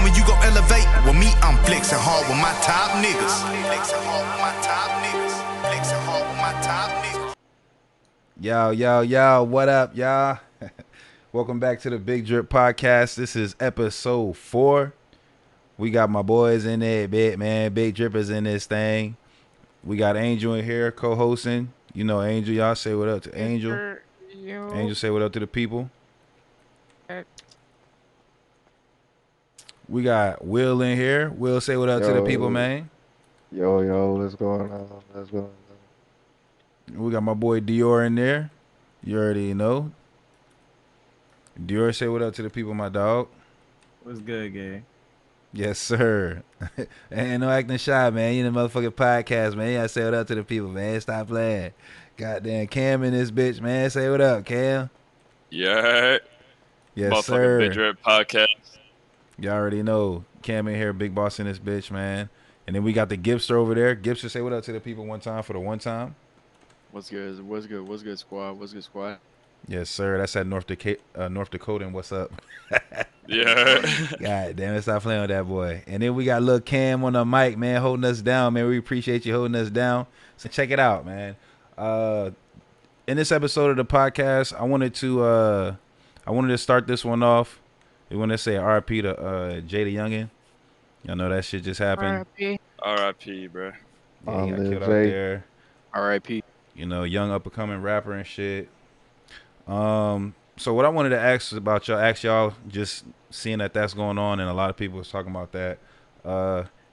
when you gon' elevate. With me, I'm flexing hard with my top niggas. Flexing hard with my top niggas. Flexing hard with my top niggas. Yo, what up, y'all? Welcome back to the Big Drip Podcast. This is episode 4. We got my boys in there, man. Big Drippers in this thing. We got Angel in here co-hosting. You know Angel, y'all say what up to Angel. Angel, say what up to the people. We got Will in here. Will, say what up to the people, man. Yo, what's going on? We got my boy Dior in there. You already know. Dior, say what up to the people, my dog. What's good, gang? Yes, sir. Ain't no acting shy, man. You in the motherfucking podcast, man. You gotta say what up to the people, man. Stop playing. Goddamn Cam in this bitch, man. Say what up, Cam. Yeah. Yes, Motherfucking sir. Big Drip Podcast. Y'all already know. Cam in here, big boss in this bitch, man. And then we got the Gipster over there. Gipster, say what up to the people one time for the one time. What's good? What's good, squad? What's good, squad? Yes, sir. That's at North Dakota. And what's up? Yeah. God damn it, stop playing with that boy. And then we got Lil Cam on the mic, man, holding us down, man. We appreciate you holding us down. So check it out, man. In this episode of the podcast, I wanted to start this one off. We want to say RIP to Jada Youngin. Y'all know that shit just happened. R.I.P., bro. Yeah, he got killed out Jay. there. R.I.P. You know, young up and coming rapper and shit. So what I wanted to ask y'all, just seeing that that's going on, and a lot of people was talking about that.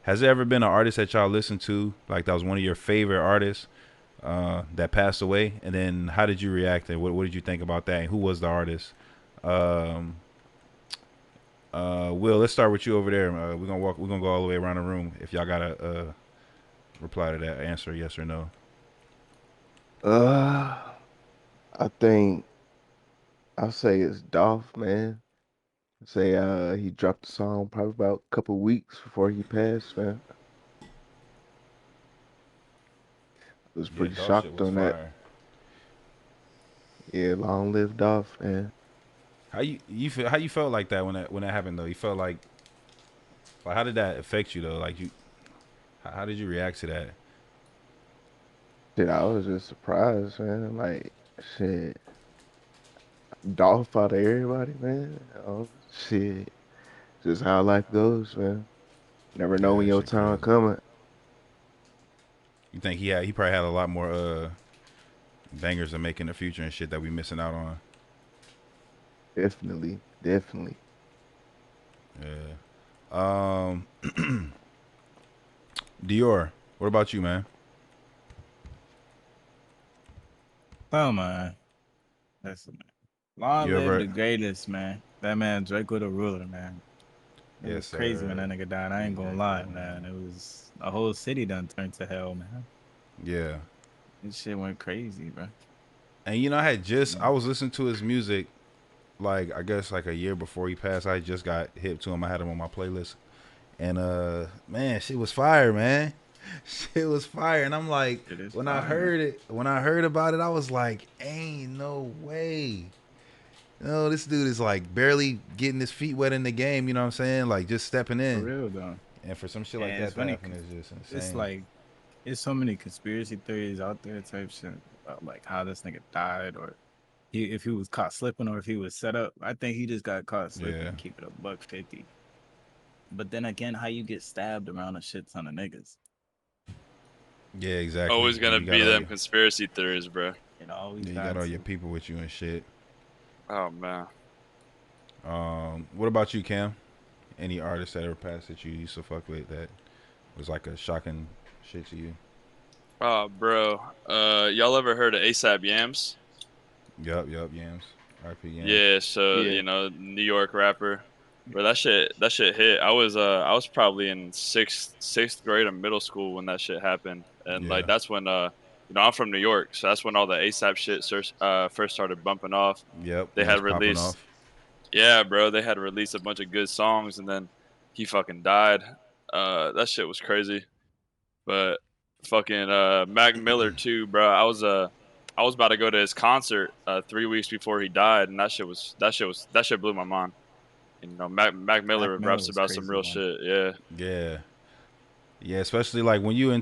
Has there ever been an artist that y'all listened to, like that was one of your favorite artists, that passed away? And then how did you react, and what did you think about that? And who was the artist? Will, let's start with you over there. We're gonna go all the way around the room. If y'all gotta reply to that, answer yes or no. I think I'll say it's Dolph, man. Say he dropped the song probably about a couple weeks before he passed, man. I was pretty Dolph shocked shit was on that. fire. Yeah, long live Dolph, man. How you felt like that when that happened though? You felt like how did that affect you though? Like how did you react to that? Shit, I was just surprised, man. Like, shit, Dolph out of everybody, man. Oh, shit. Just how life goes, man. Never know Yeah, when that your shit time crazy. coming. You think he probably had a lot more bangers to make in the future and shit that we missing out on? Definitely. Yeah. Dior, what about you, man? Oh, man. Listen, man. Long You live ever- the greatest, man. That man, Draco the ruler, man. It Yes, was crazy sir. when that nigga died. I ain't gonna lie, man. It was a whole city done turned to hell, man. Yeah. This shit went crazy, bro. And you know, I was listening to his music, like I guess like a year before he passed. I just got hip to him. I had him on my playlist, and man, shit was fire, man. Shit was fire, and I'm like, when I heard about it, I was like, ain't no way. No, this dude is like barely getting his feet wet in the game. You know what I'm saying? Like just stepping For in. real, though. And for some shit Yeah, like it's that to funny happen is just insane. It's like, there's so many conspiracy theories out there type shit about like how this nigga died or if he was caught slipping or if he was set up. I think he just got caught slipping Yeah. and keep it $150. But then again, how you get stabbed around a shit ton of niggas? Yeah, exactly. Always gonna You got be all them your- conspiracy theories, bro. You know, always Yeah, you got got all to. your people with you and shit. Oh, man. What about you, Cam? Any artist that ever passed that you used to fuck with that was like a shocking shit to you? Oh, bro. Y'all ever heard of ASAP Yams? Yup, Yams. RP Yams. Yeah, so, Yeah. you know, New York rapper. Bro, that shit hit. I was probably in sixth grade of middle school when that shit happened. And Yeah. like that's when you know, I'm from New York, so that's when all the ASAP shit first started bumping off. Yep. They when had it's popping released off. Yeah, bro, they had released a bunch of good songs and then he fucking died. That shit was crazy. But fucking Mac Miller too, bro. I was about to go to his concert 3 weeks before he died, and that shit blew my mind. You know, Mac Miller Mac Miller raps was about some crazy real one. shit. Yeah. Yeah. Yeah, especially like when you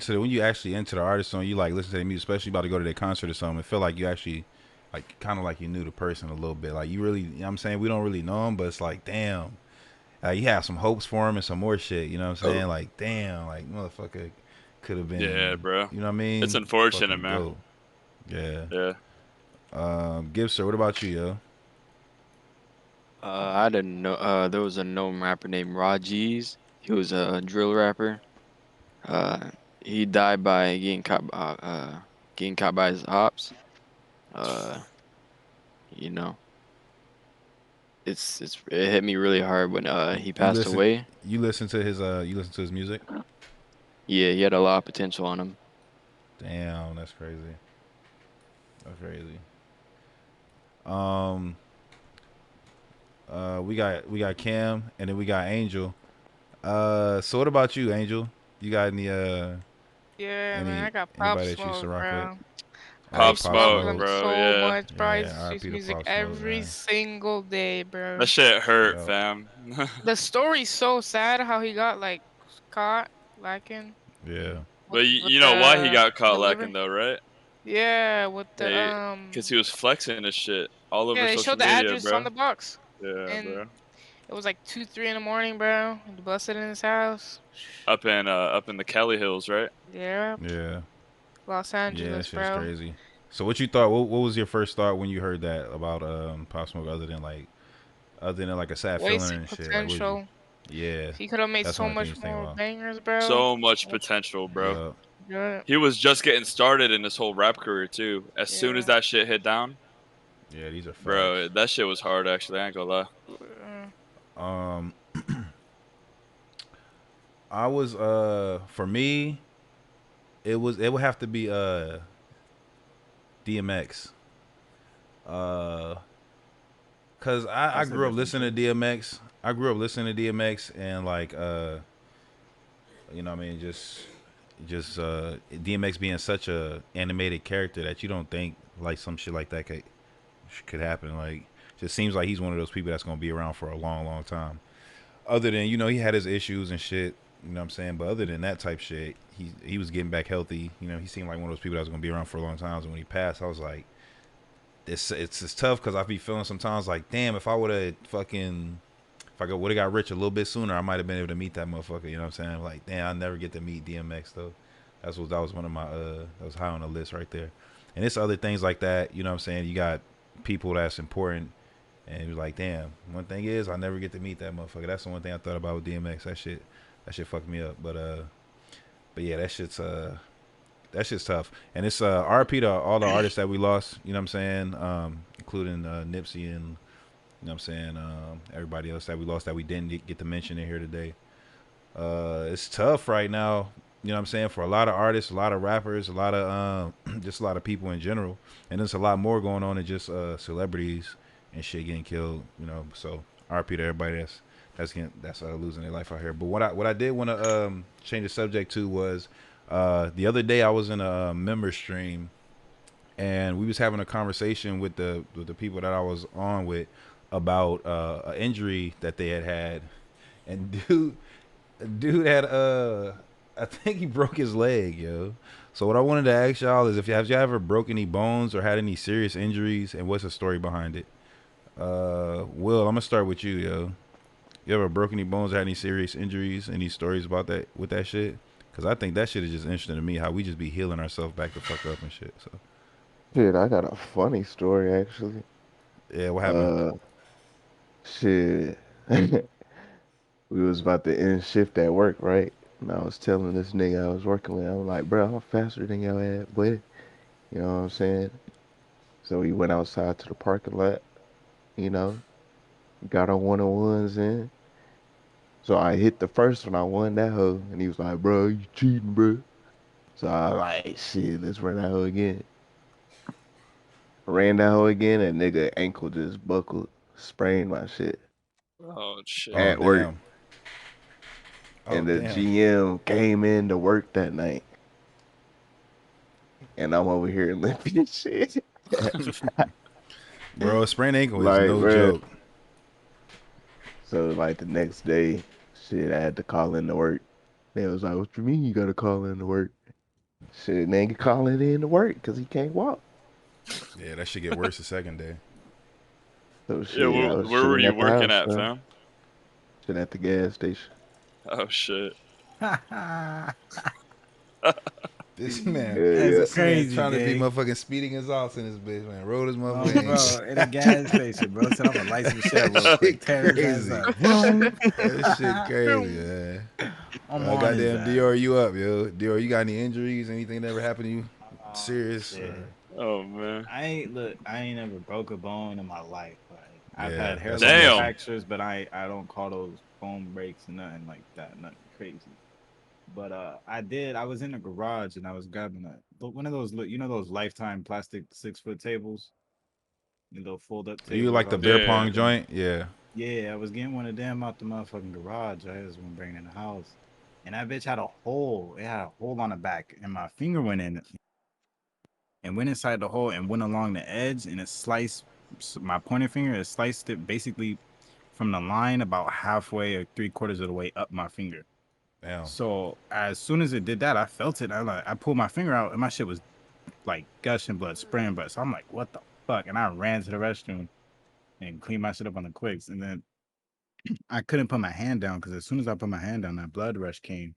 actually into the artist song, you like listen to their music, especially about to go to their concert or something. It feel like you actually like kind of like you knew the person a little bit. Like you really, you know what I'm saying, we don't really know him, but it's like damn, you have some hopes for him and some more shit. You know what I'm saying? Like damn, like motherfucker could have Yeah, been. bro. You know what I It's mean? unfortunate, Fucking man. goat. Yeah. Yeah. Gibson, what about you, yo? I didn't know. There was a known rapper named Rajiz. He was a drill rapper. Uh, he died by getting caught by his ops. Uh, you know, it hit me really hard when he You passed listen, away. you listen to his music. Yeah, he had a lot of potential on him. Damn, that's crazy. That's crazy. Um, we got Cam and then we got Angel. So what about you, Angel? You got Yeah, man, I got Pop anybody that you used to Smoke, rock with? bro. I Oh, Pop used to Pop rock with Smoke, him Smoke. bro. so Yeah. much, bro. I used Yeah, to his R.I.P. to music Pop Smoke, every man. single day, That bro. shit hurt, Yo, fam. The story's so sad how he got like caught lacking yeah, with But with you know why he the got caught lacking delivery. though, right? Yeah, with the They, cause he was flexing his shit all yeah, over they social showed the media, address on bro. the box, Yeah, and bro. it was like 2, 3 in the morning, bro. He busted in his house. Up in the Cali Hills, right? Yeah, yeah, Los yeah. That Angeles, shit's bro. crazy. So what you thought? What was your first thought when you heard that about Pop Smoke? Other than like a sad feeling Wasted and shit. Like, what was you? potential. Yeah, He could have made that's the so only thing much you think more about. bangers, bro. So much So much. potential, bro. Yeah, Yeah, He was just getting started in his whole rap career too. As soon as yeah. that shit hit down, yeah. These are bro, facts. that shit was hard. Actually, I ain't gonna lie. Uh, Um, I was for me, it would have to be DMX. Uh, cause I That's a grew up different listening to choice. DMX. I grew up listening to DMX and like you know what I mean, just DMX being such a animated character that you don't think like some shit like that could happen. Like just seems like he's one of those people that's gonna be around for a long, long time. Other than, you know, he had his issues and shit, you know what I'm saying? But other than that type shit, he was getting back healthy. You know, he seemed like one of those people that was gonna be around for a long time. And when he passed, I was like, it's tough because I be feeling sometimes like, damn, if I would have fucking if I would have got rich a little bit sooner, I might have been able to meet that motherfucker. You know what I'm saying? Like, damn, I never get to meet DMX though. That was one of my that was high on the list right there. And it's other things like that. You know what I'm saying? You got people that's important, and you're like, damn. One thing is, I never get to meet that motherfucker. That's the one thing I thought about with DMX. That shit fucked me up. But yeah, that shit's tough. And it's RP to all the artists that we lost. You know what I'm saying? Including Nipsey and you know what I'm saying? Everybody else that we lost that we didn't get to mention in here today. It's tough right now. You know what I'm saying? For a lot of artists, a lot of rappers, a lot of just a lot of people in general, and there's a lot more going on than just celebrities and shit getting killed. You know, so RP to everybody that's losing their life out here. But what I did want to change the subject to was the other day I was in a member stream and we was having a conversation with the people that I was on with about an injury that they had, and dude had I think he broke his leg, yo. So what I wanted to ask y'all is if you have you ever broke any bones or had any serious injuries, and what's the story behind it? Will, I'm gonna start with you, yo. You ever broke any bones or had any serious injuries? Any stories about that with that shit? Cause I think that shit is just interesting to me how we just be healing ourselves back the fuck up and shit. So Shit, I got a funny story actually. yeah, what happened? Uh, shit. We was about to end shift at work, right? And I was telling this nigga I was working with, I'm like, bro, I'm faster than your ass, boy. You know what I'm saying? So we went outside to the parking lot, you know, got our one-on-ones in. So I hit the first one, I won that hoe. And he was like, bro, you cheating, bro. So I like, shit, let's run that hoe again. Ran that hoe again, and nigga ankle just buckled, sprained my shit Oh shit. Oh at work. damn. Oh And the damn. GM came in to work that night. And I'm over here limping shit. Bro, a sprained ankle is Like, no bro. joke. So like the next day, shit, I had to call in to work. They was like, "What you mean you gotta call in to work?" Shit, nigga calling in to work because he can't walk. Yeah, that should get worse the second day. So Yeah, shit, I was where were chilling you at the working house, at, man. fam? Chilling at the gas station. Oh shit. This man, Yeah, yeah. That's this man crazy, trying to be gang. motherfucking speeding exhaust in this bitch, man. Rolled his Oh, motherfucking bro, at a gas station, bro. Said I'm gonna light some shit up real quick. shit Tear his ass crazy. up. Vroom. That shit crazy, man. I'm on his Goddamn ass. Dior, you up, yo? Dior, you got any injuries? Anything that ever happened to you? Serious? Shit. Oh man. I ain't never broke a bone in my life. Like I've Yeah, had that's a hairline Damn. blessing. fractures, but I don't call those bone breaks and nothing like that. Nothing crazy. But I was in a garage and I was grabbing one of those those lifetime plastic 6 foot tables, the little fold up You tables like the all the way beer to the Yeah. pong ceiling. joint? Yeah. Yeah, I was getting one of them out the motherfucking garage. I was gonna bring it in the house. And that bitch had a hole. It had a hole on the back, and my finger went in it and went inside the hole and went along the edge, and it sliced my pointer finger. It sliced it basically from the line about halfway or 3/4 of the way up my finger. Damn. So as soon as it did that, I felt it. I pulled my finger out, and my shit was like gushing blood, spraying blood. So I'm like, what the fuck? And I ran to the restroom and cleaned my shit up on the quicks, and then I couldn't put my hand down because as soon as I put my hand down, that blood rush came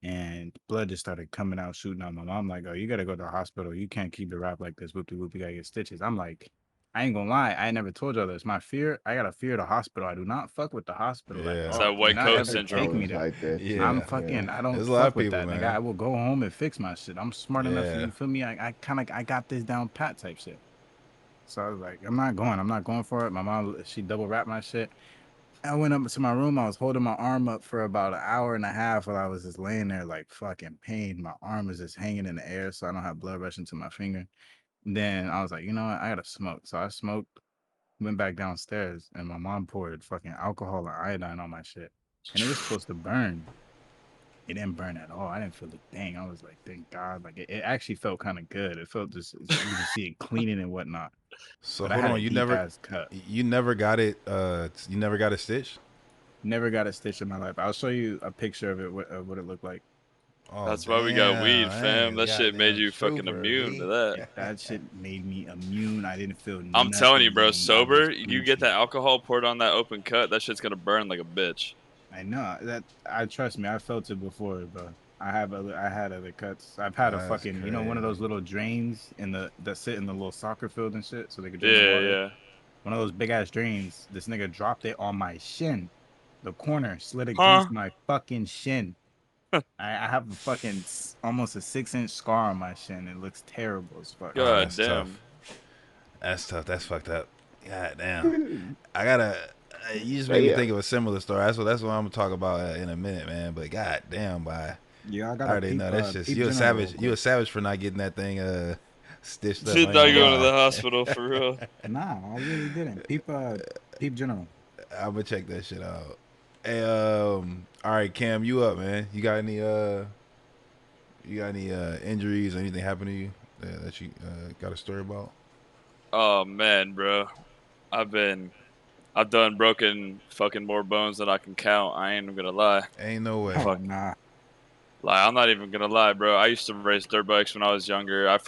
and blood just started coming out, shooting out. My mom like, "Oh, you gotta go to the hospital. You can't keep the rap like this. Whoop de whoop. You gotta get stitches." I'm like, I ain't gonna lie. I never told y'all this. My fear, I got a fear of the hospital. I do not fuck with the hospital at Yeah. It's all. that Do white not coat ever I take syndrome. me was there. like that too. I'm Yeah. Yeah. fucking. I don't There's a lot fuck of with people, that, nigga. I man. will go home and fix my shit. I'm smart enough. Yeah. You feel me? I got this down pat type shit. So I was like, I'm not going. I'm not going for it. My mom, she double wrapped my shit. I went up to my room. I was holding my arm up for about an hour and a half while I was just laying there like fucking pain. My arm was just hanging in the air, so I don't have blood rushing to my finger. Then I was like, you know what? I gotta smoke. So I smoked, went back downstairs, and my mom poured fucking alcohol and iodine on my shit. And it was supposed to burn. It didn't burn at all. I didn't feel a thing. I was like, thank God. Like it actually felt kind of good. It felt just you can see it cleaning and whatnot. So But I hold had on, a deep ass cut. you never got it. You never got it stitched. Never got a stitch in my life. I'll show you a picture of it, what it looked like. Oh That's why we got damn, weed, fam. man, That shit made goddamn you fucking trooper, immune to B. that. That shit made me immune. I didn't feel I'm telling you, nothing, bro, gang. I was sober, you get Gucci. that alcohol poured on that open cut, that shit's gonna burn like a bitch. I know that. I trust me. I felt it before, bro. I had other cuts. I've had a That's fucking, one of crazy. those little drains that sit in the little soccer field and shit, so they could drain the Yeah, water. yeah. One of those big ass drains. This nigga dropped it on my shin. The corner slid Huh? against my fucking shin. I have a fucking almost a 6-inch scar on my shin. It looks terrible as fuck. Oh, God that's tough. damn. That's tough. That's fucked up. God damn. I gotta. You just made me Damn. think of a similar story. That's what I'm gonna talk about in a minute, man. But god damn, boy. Yeah, I I got a already peep. know that's just Peep you a general real savage. You a quick. savage for not getting that thing stitched up. Did I ain't not gonna go to lie. the hospital for real. Nah, I really didn't. Peep general. I'm gonna check that shit out. Hey, all right, Cam, you up, man? You got any injuries or anything happen to you that you got a story about? Oh man, bro. I've done broken fucking more bones than I can count. I ain't even gonna lie. Ain't no way. Oh Fuck. nah. Like I'm not even gonna lie, bro. I used to race dirt bikes when I was younger. I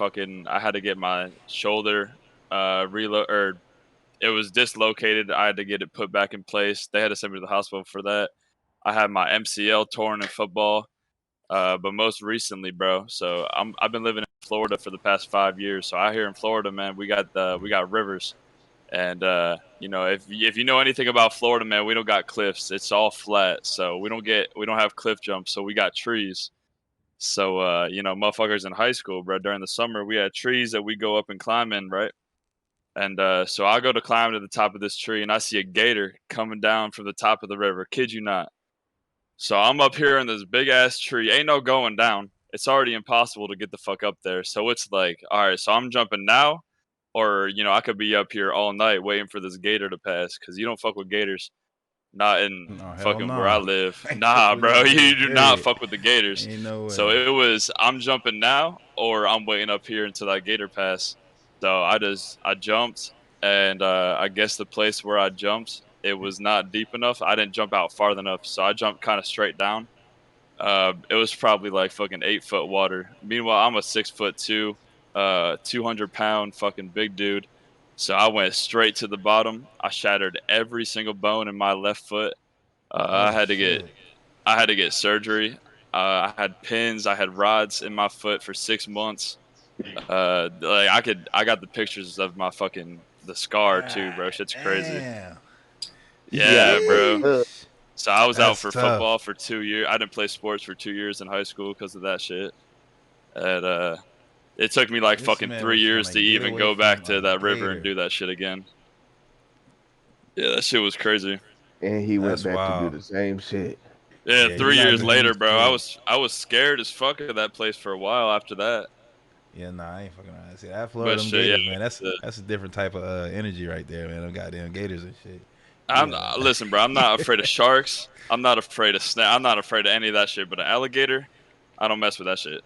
had to get my shoulder reload, or it was dislocated. I had to get it put back in place. They had to send me to the hospital for that. I had my MCL torn in football. But most recently, bro. So I've been living in Florida for the past 5 years. So out here in Florida, man, we got rivers, and if you know anything about Florida, man, we don't got cliffs. It's all flat, so we don't have cliff jumps. So we got trees. So motherfuckers in high school, bro, during the summer, we had trees that we go up and climb in, right? And so I go to climb to the top of this tree, and I see a gator coming down from the top of the river. Kid you not. So I'm up here in this big ass tree. Ain't no going down. It's already impossible to get the fuck up there. So it's like, all right, so I'm jumping now, or I could be up here all night waiting for this gator to pass because you don't fuck with gators. Not in No, hell fucking where I nah. live. Ain't Nah, fucking with bro, no gator, you do not period. fuck with the gators. Ain't no So way. it was I'm jumping now, or I'm waiting up here until that gator pass. So I jumped, and I guess the place where I jumped, it was not deep enough. I didn't jump out far enough, so I jumped kind of straight down. It was probably like fucking 8 foot water. Meanwhile, I'm a 6'2", 200 pound fucking big dude. So I went straight to the bottom. I shattered every single bone in my left foot. Oh I had to get shit. I had to get surgery. I had pins, I had rods in my foot for 6 months. Like I got the pictures of my fucking the scar too, bro. God Shit's crazy. damn. Yeah, Yeah, bro. Sheesh. So I was out That's for tough. football for 2 years. I didn't play sports for 2 years in high school because of that shit. And it took me like This fucking man three was trying years to to get even away go from back to a that river and gator. do that shit again. Yeah, that shit was crazy. and he went That's back to do wild. the same shit. Yeah, Yeah, you 3 years gotta do later, bro, I shit. was scared as fuck of that place for a while after that. Yeah, nah, I ain't fucking around. See that Florida, But them shit, yeah. gators, man. That's a different type of energy right there, man. Them goddamn gators and shit. I'm Yeah. listen, bro. I'm not afraid of sharks. I'm not afraid of snake. I'm not afraid of any of that shit. But an alligator, I don't mess with that shit.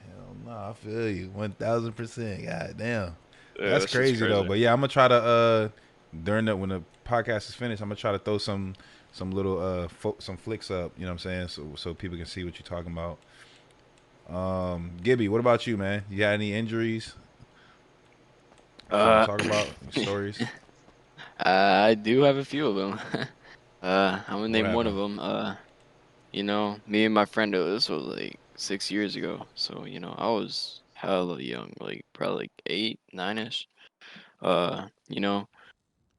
Hell no, I feel you 1000%. God damn, Yeah, that's that shit's crazy though. crazy. But yeah, I'm gonna try to during the when the podcast is finished, I'm gonna try to throw some little some flicks up. You know what I'm saying? So people can see what you're talking about. Gibby, what about you, man? You got any injuries you want Uh, to talk about? Stories? I do have a few of them. I'm gonna What name one of happened? them. Me and my friend, this was like 6 years ago. So, I was hella young, like probably like 8, 9-ish. Uh, you know,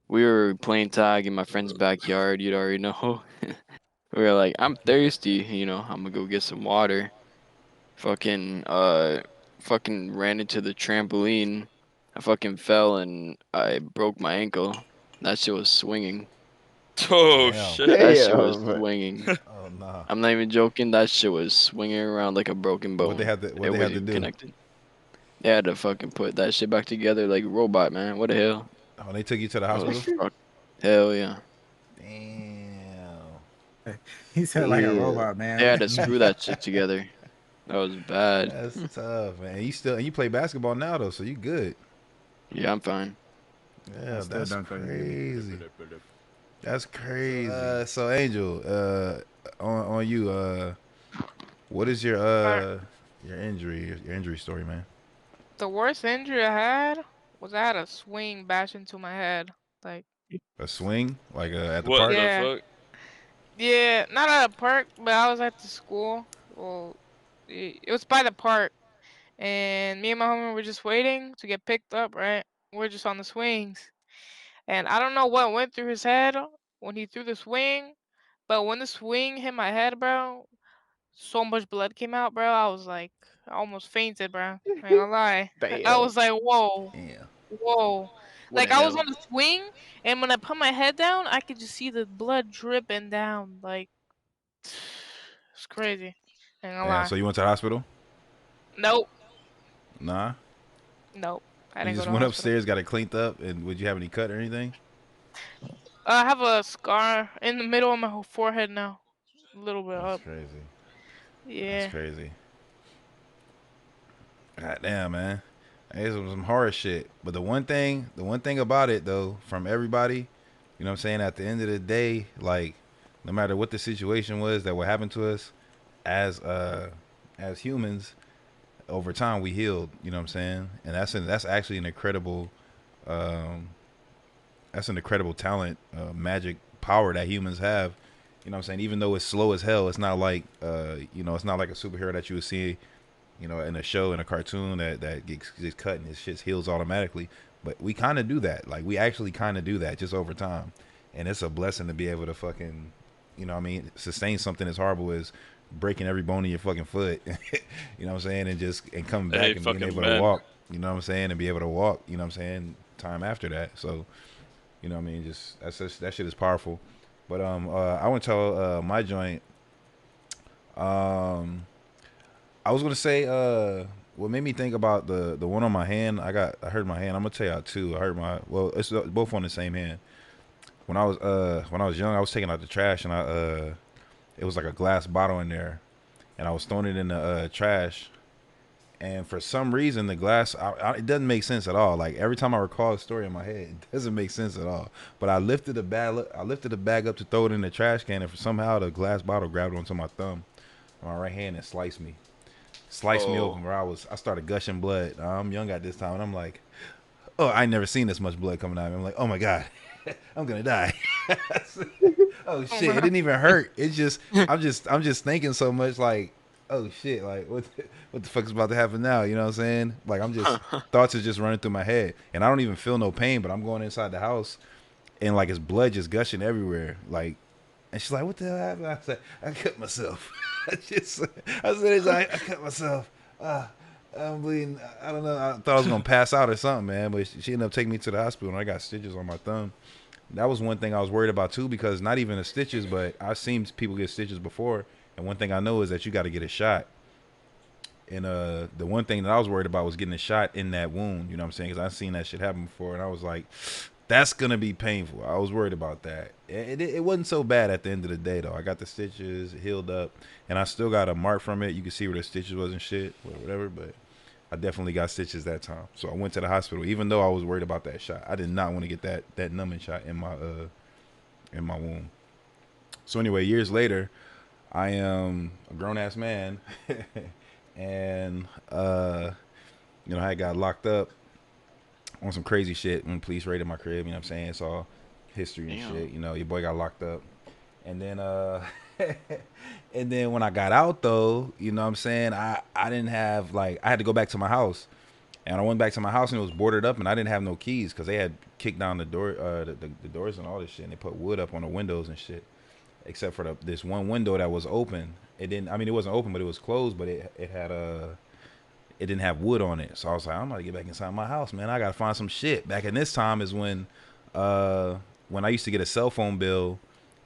we were playing tag in my friend's backyard. You'd already know. We were like, I'm thirsty. I'm gonna go get some water. Fucking, fucking ran into the trampoline. I fucking fell and I broke my ankle. That shit was swinging. Oh Damn. shit. That shit was Damn. swinging. Oh nah. I'm not even joking. That shit was swinging around like a broken What they bone. had to what It they had to wasn't do? connected. They had to fucking put that shit back together like a robot, man. What the hell? Oh, they took you to the I was hospital? fuck. Hell yeah. Damn. He said like a Yeah. robot, They man. had to screw that shit together. That was bad. That's tough, man. You play basketball now though, so you good. Yeah, I'm fine. I Yeah, still that's don't feel you, Gibby. crazy. That's crazy. So Angel, on you, what is Alright, your injury story, man? the worst injury I had was I had a swing bash into my head. Like, A swing, like at the What park? the yeah, fuck? yeah, not at a park, but I was at the school. Well, it was by the park, and me and my homie were just waiting to get picked up. Right, we're just on the swings, and I don't know what went through his head when he threw the swing, but when the swing hit my head, bro, so much blood came out, bro. I was like, I almost fainted, bro. I ain't gonna lie. I Damn. was like, whoa. Damn. Whoa. What the Like I was on hell? the swing and when I put my head down, I could just see the blood dripping down. Like it's crazy. Ain't gonna Damn. lie. So you went to the hospital? Nope. Nah. Nope. I You didn't go just to the went hospital. upstairs, got it cleaned up, and would you have any cut or anything? I have a scar in the middle of my whole forehead now. A little bit That's up. crazy. That's Yeah. crazy. God damn, man. Hey, some horror shit. But the one thing about it though, from everybody, you know what I'm saying, at the end of the day, like, no matter what the situation was that would happen to us, as as humans, over time we healed, you know what I'm saying? And that's actually an incredible um that's an incredible talent, magic power that humans have. You know what I'm saying? Even though it's slow as hell, it's not like it's not like a superhero that you would see, in a show, in a cartoon that gets cut and his shit heals automatically. But we kind of do that. Like we actually kind of do that just over time, and it's a blessing to be able to fucking, what I mean, sustain something as horrible as breaking every bone in your fucking foot. You know what I'm saying, and coming Hey, back and being fucking able to men. walk. You know what I'm saying, and be able to walk. You know what I'm saying, time after that. So you know what I mean, that shit is powerful. But I went to my joint. Um, I was gonna say, what made me think about the one on my hand. I hurt my hand. I'm gonna tell y'all too. I hurt my, well, it's both on the same hand. When I was young, I was taking out the trash and it was like a glass bottle in there, and I was throwing it in the trash, And for some reason, the glass, it doesn't make sense at all. Like every time I recall a story in my head, it doesn't make sense at all. But I lifted the bag up to throw it in the trash can, and for somehow the glass bottle grabbed onto my thumb, on my right hand, and sliced me Oh. open. Where I started gushing blood. I'm young at this time, and I'm like, oh, I never seen this much blood coming out of me. I'm like, oh my god, I'm gonna die. Oh Oh shit, it my. didn't even hurt. It's just I'm just thinking so much like, oh shit, like what the fuck is about to happen now? You know what I'm saying? Like I'm just thoughts are just running through my head, and I don't even feel no pain, but I'm going inside the house, and like it's blood just gushing everywhere. Like, and she's like, what the hell happened? I said, I cut myself. I cut myself. I'm bleeding. I don't know. I thought I was gonna pass out or something, man. But she ended up taking me to the hospital, and I got stitches on my thumb. That was one thing I was worried about too, because not even the stitches, but I've seen people get stitches before, and one thing I know is that you got to get a shot. And the one thing that I was worried about was getting a shot in that wound. You know what I'm saying? Because I've seen that shit happen before, and I was like, that's gonna be painful. I was worried about that. It wasn't so bad at the end of the day though. I got the stitches, it healed up, and I still got a mark from it. You can see where the stitches was and shit, or whatever. But I definitely got stitches that time, so I went to the hospital. Even though I was worried about that shot, I did not want to get that numbing shot in my wound. So anyway, years later, I am a grown ass man, and I got locked up on some crazy shit when police raided my crib. You know what I'm saying? It's all history and Damn. shit. Your boy got locked up, and then and then when I got out though, you know what I'm saying? I didn't have like I had to go back to my house. And I went back to my house and it was boarded up, and I didn't have no keys because they had kicked down the door, the doors and all this shit, and they put wood up on the windows and shit, except for this one window that was open. It didn't. I mean, it wasn't open, but it was closed. But it had it didn't have wood on it. So I was like, I'm gonna get back inside my house, man. I gotta find some shit. Back in this time is when I used to get a cell phone bill,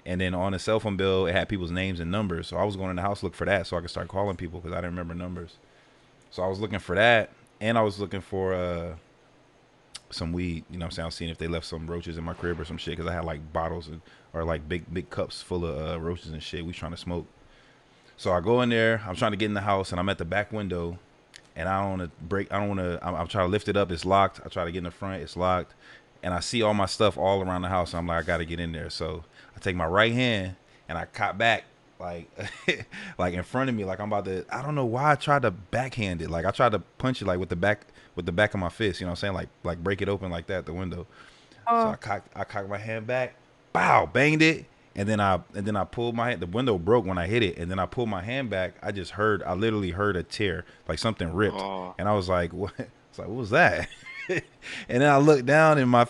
and then on the cell phone bill it had people's names and numbers. So I was going in the house to look for that so I could start calling people because I didn't remember numbers. So I was looking for that, and I was looking for some weed. You know what I'm saying? I was seeing if they left some roaches in my crib or some shit because I had like bottles or like big cups full of roaches and shit. We trying to smoke. So I go in there. I'm trying to get in the house, and I'm at the back window, and I don't want to break. I don't want to. I'm trying to lift it up. It's locked. I try to get in the front. It's locked, and I see all my stuff all around the house. I'm like, I got to get in there. So I take my right hand and I cop back like like in front of me, like I'm about to. I don't know why I tried to backhand it. Like I tried to punch it like with the back of my fist. You know what I'm saying? Like break it open like that, the window. So Oh. I cocked my hand back, bow, banged it, and then I pulled my hand. The window broke when I hit it, and then I pulled my hand back. I literally heard a tear, like something ripped, Oh. and I was like, what? It's like, what was that? And then I looked down, and my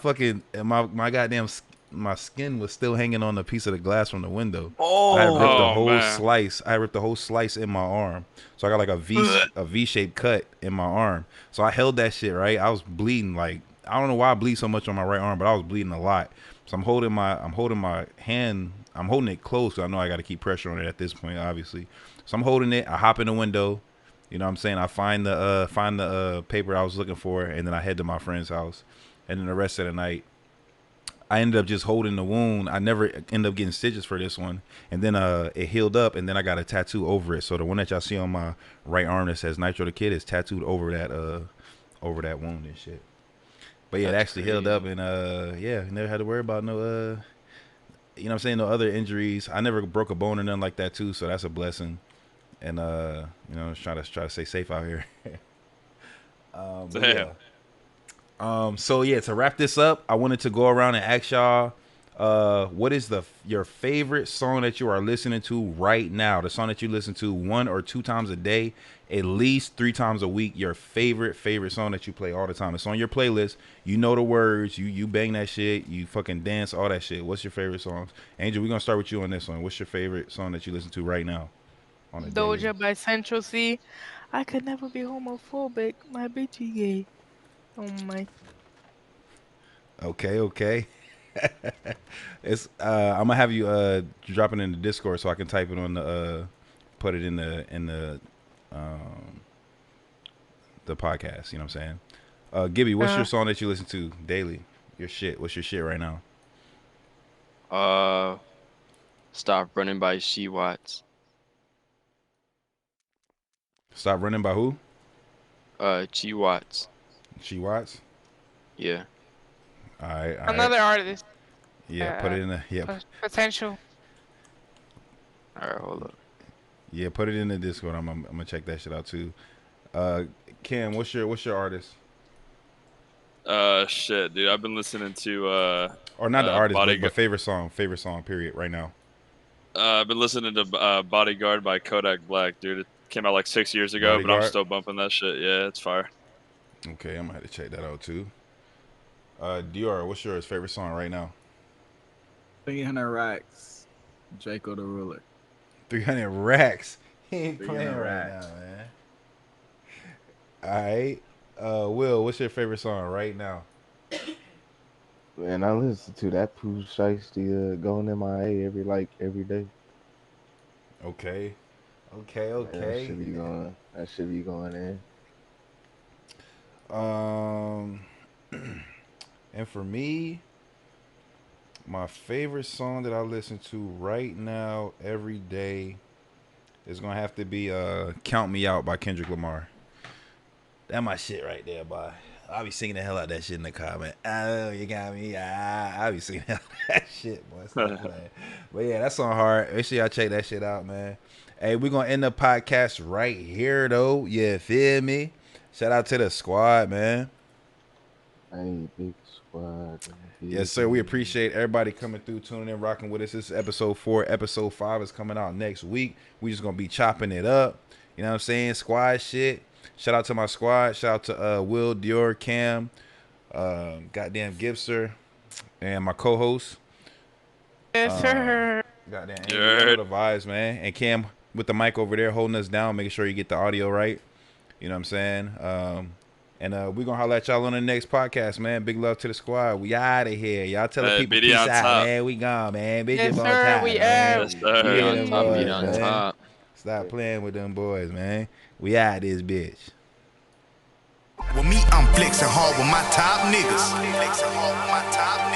goddamn my skin was still hanging on the piece of the glass from the window. I had ripped the Oh. Oh whole man. slice. I had ripped the whole slice in my arm. So I got like a V shaped cut in my arm. So I held that shit right. I was bleeding like I don't know why I bleed so much on my right arm, but I was bleeding a lot. So I'm holding my hand. I'm holding it close. So I know I got to keep pressure on it at this point, obviously. So I'm holding it. I hop in the window. You know what I'm saying? I find the paper I was looking for, and then I head to my friend's house. And then the rest of the night, I ended up just holding the wound. I never ended up getting stitches for this one. And then it healed up, and then I got a tattoo over it. So the one that y'all see on my right arm that says Nitro the Kid is tattooed over that wound and shit. But yeah, it That's actually healed up, crazy. and yeah, never had to worry about no you know what I'm saying, no other injuries. I never broke a bone or nothing like that too, so that's a blessing. And just try to stay safe out here. But yeah. Damn. So yeah, to wrap this up, I wanted to go around and ask y'all, what is your favorite song that you are listening to right now? The song that you listen to 1 or 2 times a day, at least 3 times a week. Your favorite song that you play all the time. It's on your playlist. You know the words. You bang that shit. You fucking dance all that shit. What's your favorite songs? Angel, we're gonna start with you on this one. What's your favorite song that you listen to right now on a daily? Doja by Central C. I could never be homophobic. My bitchy gay. Oh my. Okay, okay. It's I'm gonna have you drop it in the Discord so I can type it on put it in um the podcast. You know what I'm saying? Gibby, what's your Uh, song that you listen to daily? Your shit. What's your shit right now? Uh, Stop Running by She Watts. Stop running by who? G Watts. She Watts. Yeah. All right, all right. Another artist. Yeah, put it in the Potential. All right, hold up. Yeah, put it in the Discord. I'm gonna check that shit out too. Cam, what's your artist? Shit, dude. I've been listening to Or not the artist, but Bodyguard. favorite song, period, right now. I've been listening to Bodyguard by Kodak Black, dude. It came out like 6 years ago, but I'm Bodyguard. still bumping that shit. Yeah, it's fire. Okay, I'm gonna have to check that out too. Dr, what's your favorite song right now? 300 racks. Draco the Ruler. 300 racks. He ain't 300 playing right racks. now, man. All right. Will, what's your favorite song right now? Man, I listen to that Pooh Shiesty going in my A every day. Okay. Man, that should be going in. And for me, my favorite song that I listen to right now every day is gonna have to be "Count Me Out" by Kendrick Lamar. That my shit right there, boy. I'll be singing the hell out of that shit in the car, man. Oh, you got me. I'll be singing the hell out of that shit, boy. Stop playing. But yeah, that song hard. Make sure y'all check that shit out, man. Hey, we're gonna end the podcast right here though. You feel me? Shout out to the squad, man. Hey, big squad. Yes, sir. We appreciate everybody coming through, tuning in, rocking with us. This is episode 4. Episode 5 is coming out next week. We just gonna be chopping it up. You know what I'm saying? Squad shit. Shout out to my squad. Shout out to Will, Dior, Cam, goddamn Gibster, and my co-host. Yes, sir. Goddamn Andy, you know the vibes, man. And Cam with the mic over there holding us down, making sure you get the audio right. You know what I'm saying? And we're going to holler at y'all on the next podcast, man. Big love to the squad. We out of here. Y'all tell the people peace out, top. man. We gone, man. Big Yes, on sir. top, We man. out. Yes, sir. You Be hear on them top, boys, be on man. top. Stop playing with them boys, man. We out this bitch. With me, I'm flexing hard with my top niggas. Flexing hard with my top